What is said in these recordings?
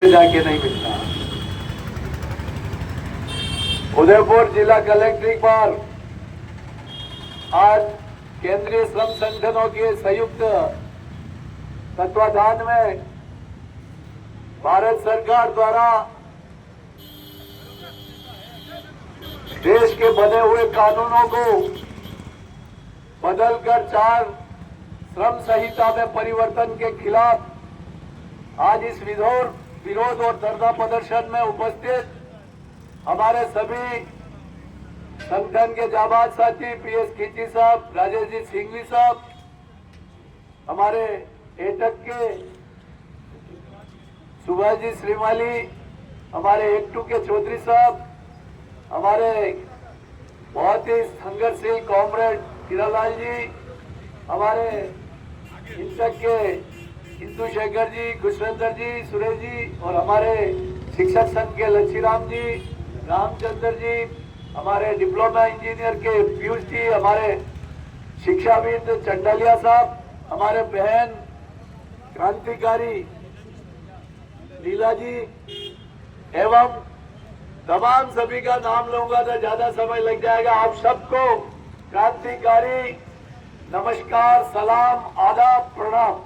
जाके नहीं मिलता। उदयपुर जिला कलेक्ट्रेट पर आज केंद्रीय श्रम संगठनों के संयुक्त तत्वाधान में भारत सरकार द्वारा देश के बने हुए कानूनों को बदलकर 4 श्रम संहिता में परिवर्तन के खिलाफ आज इस विरोध और धरना प्रदर्शन में उपस्थित हमारे सभी संगठन के जाबाज साथी पीएस खींची साहब, राजेश जी सिंघवी साहब, हमारे एटक के सुभाष जी श्रीमाली, हमारे एकटू के चौधरी साहब, हमारे बहुत ही संघर्षशील कॉमरेड किरालाल जी, हमारे हिंसक के हिंदू शेखर जी, खुशवंतर जी, सुरेश जी और हमारे शिक्षक संघ के लच्छीराम जी, रामचंद्र जी, हमारे डिप्लोमा इंजीनियर के पीयूष जी, हमारे शिक्षाविद चंडालिया साहब, हमारे बहन क्रांतिकारी लीला जी एवं तमाम सभी का नाम लूंगा तो ज्यादा समय लग जाएगा। आप सबको क्रांतिकारी नमस्कार, सलाम, आदाब, प्रणाम।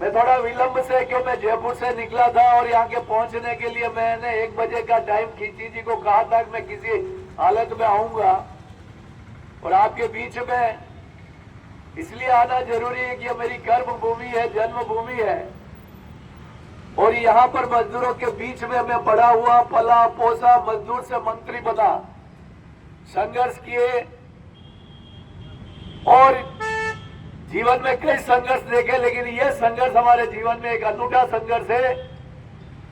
मैं थोड़ा विलंब से, क्यों मैं जयपुर से निकला था और यहाँ के पहुंचने के लिए मैंने 1 बजे का टाइम खींची जी को कहा था कि मैं किसी हालत में आऊंगा और आपके बीच में इसलिए आना जरूरी है कि ये मेरी कर्म भूमि है, जन्मभूमि है और यहाँ पर मजदूरों के बीच में मैं बड़ा हुआ, पला पोसा, मजदूर से मंत्री बना, संघर्ष किए और जीवन में कई संघर्ष देखे, लेकिन यह संघर्ष हमारे जीवन में एक अनूठा संघर्ष है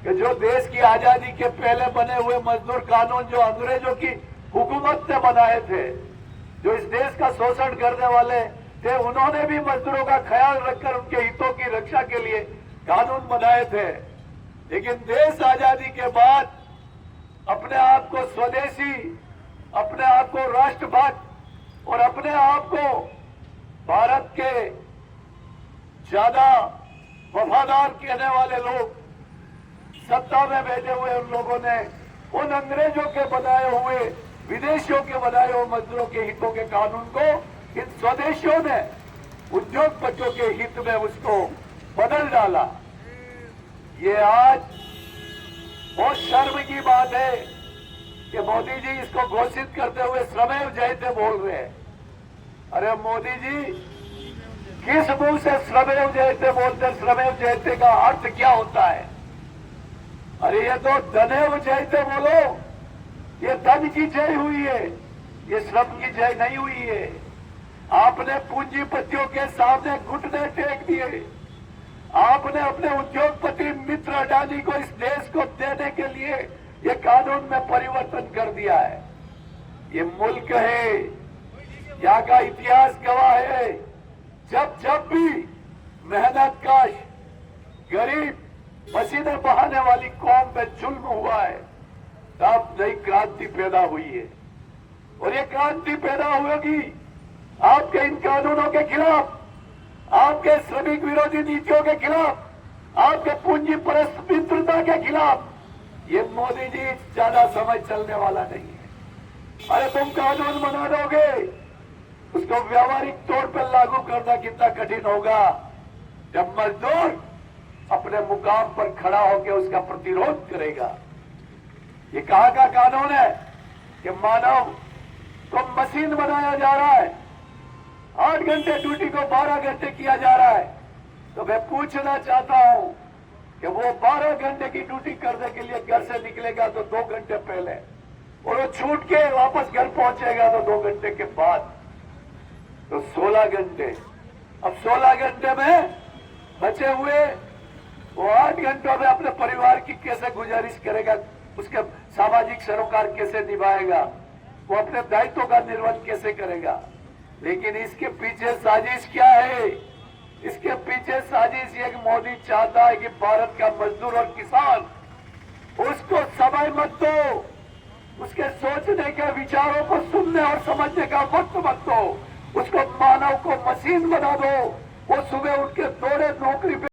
कि जो देश की आजादी के पहले बने हुए मजदूर कानून जो अंग्रेजों की हुकूमत ने बनाए थे, जो इस देश का शोषण करने वाले थे, उन्होंने भी मजदूरों का ख्याल रखकर उनके हितों की रक्षा के लिए कानून बनाए थे। लेकिन देश आजादी के बाद अपने आप को स्वदेशी, अपने आप को राष्ट्रभक्त और अपने आप को भारत के ज्यादा वफादार कहने वाले लोग सत्ता में बैठे हुए उन लोगों ने उन अंग्रेजों के बनाए हुए, विदेशियों के बनाए हुए मजदूरों के हितों के कानून को इन स्वदेशियों ने उद्योगपतियों के हित में उसको बदल डाला। ये आज बहुत शर्म की बात है कि मोदी जी इसको घोषित करते हुए श्रमेव जयते बोल रहे हैं। अरे मोदी जी, किस मुंह से श्रमेव जयते बोलते? श्रमेव जयते का अर्थ क्या होता है? अरे ये तो धनेव जयते बोलो, ये धन की जय हुई है, ये श्रम की जय नहीं हुई है। आपने पूंजीपतियों के सामने घुटने टेक दिए, आपने अपने उद्योगपति मित्र अडानी को इस देश को देने के लिए ये कानून में परिवर्तन कर दिया है। ये मुल्क है, यहाँ का इतिहास गवाह है, जब जब भी मेहनत कश, गरीब, पसीने बहाने वाली कौम पे जुल्म हुआ है, तब नई क्रांति पैदा हुई है और ये क्रांति पैदा होगी आपके इन कानूनों के खिलाफ, आपके श्रमिक विरोधी नीतियों के खिलाफ, आपके पूंजी परस्त मित्रता के खिलाफ। ये मोदी जी ज्यादा समय चलने वाला नहीं है। अरे तुम कानून बना दोगे, उसको व्यावहारिक तौर पर लागू करना कितना कठिन होगा जब मजदूर अपने मुकाम पर खड़ा होकर उसका प्रतिरोध करेगा। ये कहाँ का कानून है कि मानव को मशीन बनाया जा रहा है, 8 घंटे ड्यूटी को 12 घंटे किया जा रहा है। तो मैं पूछना चाहता हूं कि वो 12 घंटे की ड्यूटी करने के लिए घर से निकलेगा तो 2 घंटे पहले, और वो छूट के वापस घर पहुंचेगा तो 2 घंटे के बाद, तो 16 घंटे। अब 16 घंटे में बचे हुए वो 8 घंटों में अपने परिवार की कैसे गुजारिश करेगा, उसके सामाजिक सरोकार कैसे निभाएगा, वो अपने दायित्वों का निर्वहन कैसे करेगा। लेकिन इसके पीछे साजिश क्या है? इसके पीछे साजिश ये कि मोदी चाहता है कि भारत का मजदूर और किसान, उसको समय मत दो, उसके सोचने के विचारों को सुनने और समझने का वक्त मत दो, उसको मानव को मशीन बना दो। वो सुबह उठ के दौड़े नौकरी पे।